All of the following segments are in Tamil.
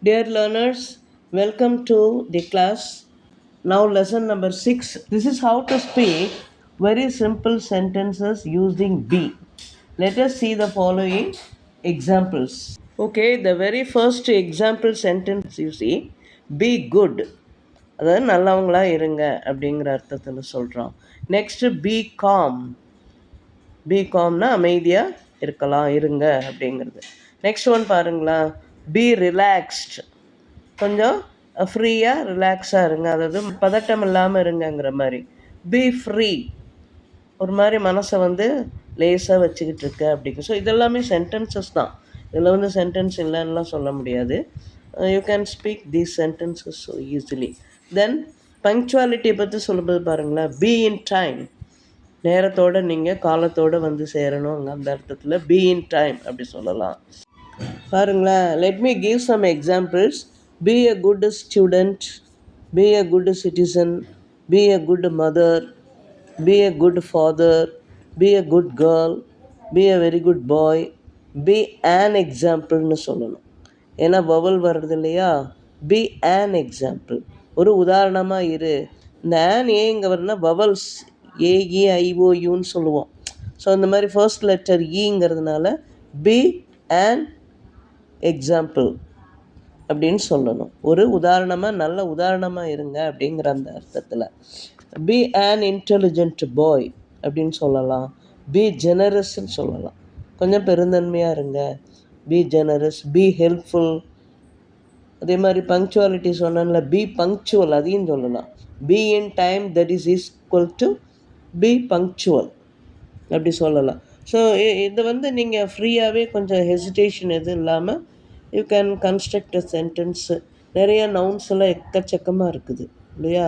Dear learners, welcome to the class. Now, lesson number 6. This is how to speak very simple sentences using be. Let us see the following examples. Okay, the very first example sentence you see, be good. அதாவது நல்லவங்களா இருங்க அப்படிங்கிற அர்த்தத்தில் சொல்கிறோம். Next B com. பி காம்னா அமைதியாக இருக்கலாம் இருங்க அப்படிங்கிறது. நெக்ஸ்ட் ஒன் பாருங்களா, பி ரிலாக்ஸ்ட். கொஞ்சம் ஃப்ரீயாக ரிலாக்ஸாக இருங்க, அதாவது பதட்டம் இல்லாமல் இருங்கங்கிற மாதிரி. பி ஃப்ரீ, ஒரு மாதிரி மனசை வந்து லேஸாக வச்சுக்கிட்டு இருக்க அப்படிங்க. ஸோ இதெல்லாமே சென்டென்சஸ் தான். இதில் வந்து சென்டென்ஸ் இல்லைன்னுலாம் சொல்ல முடியாது. You can speak these sentences so easily. Then பங்க்சுவாலிட்டியை பற்றி சொல்லும்போது பாருங்களேன், பி இன் டைம். நேரத்தோடு நீங்கள் காலத்தோடு வந்து சேரணும், அந்த அர்த்தத்தில் பி இன் டைம் அப்படி சொல்லலாம். பாருங்களேன், let me give some examples. Be a good student, be a good citizen, be a good mother, be a good father, be a good girl, be a very good boy, be an எக்ஸாம்பிள்னு சொல்லணும். ஏன்னா வவல் வர்றது இல்லையா. பி ஆன் எக்ஸாம்பிள், ஒரு உதாரணமாக இரு. இந்த ஆன் ஏங்க வருதுன்னா வவல்ஸ் ஏஇஐஓயூன்னு சொல்லுவோம். ஸோ இந்த மாதிரி ஃபர்ஸ்ட் லெட்டர் ஈங்கிறதுனால பி ஆன் எக்ஸாம்பிள் அப்படின்னு சொல்லணும். ஒரு உதாரணமாக, நல்ல உதாரணமாக இருங்க அப்படிங்கிற அந்த அர்த்தத்தில். பி ஆன் இன்டெலிஜென்ட் பாய் அப்படின்னு சொல்லலாம். பி ஜெனரஸ்ன்னு சொல்லலாம், கொஞ்சம் பெருந்தன்மையாக இருங்க. Be generous, be helpful. அதே மாதிரி பங்க்சுவாலிட்டி சொன்னேன்ல, பி பங்க்சுவல், அதையும் சொல்லலாம். Be in time that is equal to be punctual அப்படி சொல்லலாம். ஸோ இது வந்து நீங்கள் ஃப்ரீயாகவே கொஞ்சம் ஹெசிடேஷன் எதுவும் இல்லாமல் you can construct a sentence. நிறைய நவுன்ஸ் எல்லாம் எக்கச்சக்கமாக இருக்குது இல்லையா.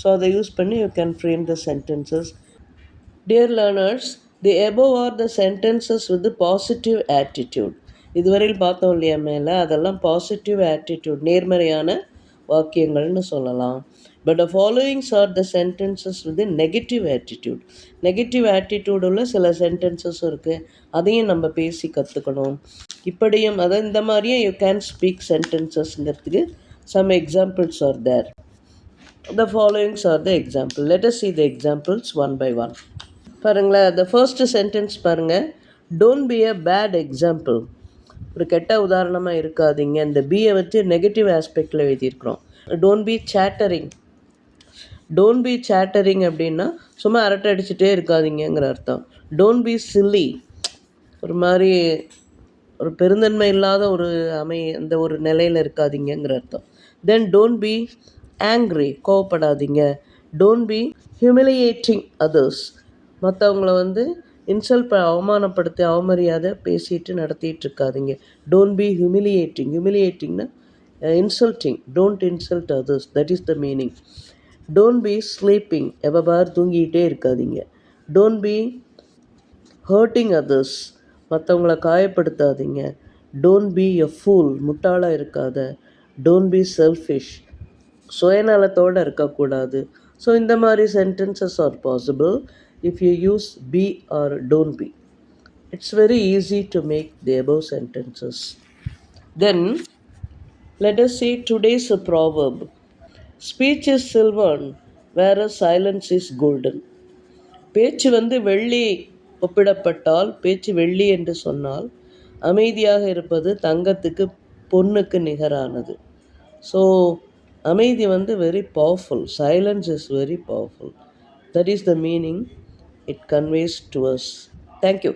ஸோ அதை யூஸ் பண்ணி you can frame the sentences. Dear learners, the above R the sentences with positive attitude. இதுவரையில் பார்த்தோம் இல்லையா மேலே, அதெல்லாம் பாசிட்டிவ் ஆட்டிடியூட், நேர்மறையான வாக்கியங்கள்னு சொல்லலாம். But the followings R the sentences with negative attitude. Negative attitude உள்ள சில சென்டென்சஸும் இருக்குது, அதையும் நம்ம பேசி கற்றுக்கணும். இப்படியும் அதாவது இந்த மாதிரியே யூ கேன் ஸ்பீக் சென்டென்சஸ்ங்கிறதுக்கு some examples are there. The followings are the example. Let us see the examples one by one. பாருங்களேன், the first sentence பாருங்கள், don't be a bad example. ஒரு கெட்ட உதாரணமாக இருக்காதீங்க. இந்த பியை வச்சு நெகட்டிவ் ஆஸ்பெக்டில் எழுதியிருக்கிறோம். Don't be chattering. Don't be chattering அப்படின்னா சும்மா அரட்டை அடிச்சுட்டே இருக்காதீங்கிற அர்த்தம். டோன்ட் பி சில்லி, ஒரு மாதிரி ஒரு பெருந்தன்மை இல்லாத ஒரு அந்த ஒரு நிலையில் இருக்காதீங்கிற அர்த்தம். தென் டோன்ட் பி ஆங்க்ரி, கோவப்படாதீங்க. டோன்ட் பி ஹியூமிலியேட்டிங் அதர்ஸ், மற்றவங்கள வந்து இன்சல்ட் அவமானப்படுத்தி அவமரியாதை பேசிட்டு நடத்திட்டு இருக்காதீங்க. Don't be humiliating. ஹியூமிலியேட்டிங்னா insulting. Don't insult others, that is the meaning. Don't be sleeping, எப்போ பார் தூங்கிக்கிட்டே இருக்காதீங்க. டோன்ட் பி ஹர்ட்டிங் அதர்ஸ், மற்றவங்கள காயப்படுத்தாதீங்க. டோன்ட் பி எ ஃபூல், முட்டாளாக இருக்காத. டோன்ட் பி செல்ஃபிஷ், சுயநலத்தோடு இருக்கக்கூடாது. ஸோ இந்த மாதிரி sentences are possible if you use be or don't be. It's very easy to make the above sentences. Then let us see today's proverb. Speech is silver whereas silence is golden. பேச்சு வந்து வெள்ளி ஒப்பிடப்பட்டால், பேச்சு வெள்ளி என்று சொன்னால், அமைதியாக இருப்பது தங்கத்துக்கு பொன்னுக்கு நிகரானது. ஸோ அமைதி வந்து very powerful, silence is very powerful. That is the meaning it conveys to us. Thank you.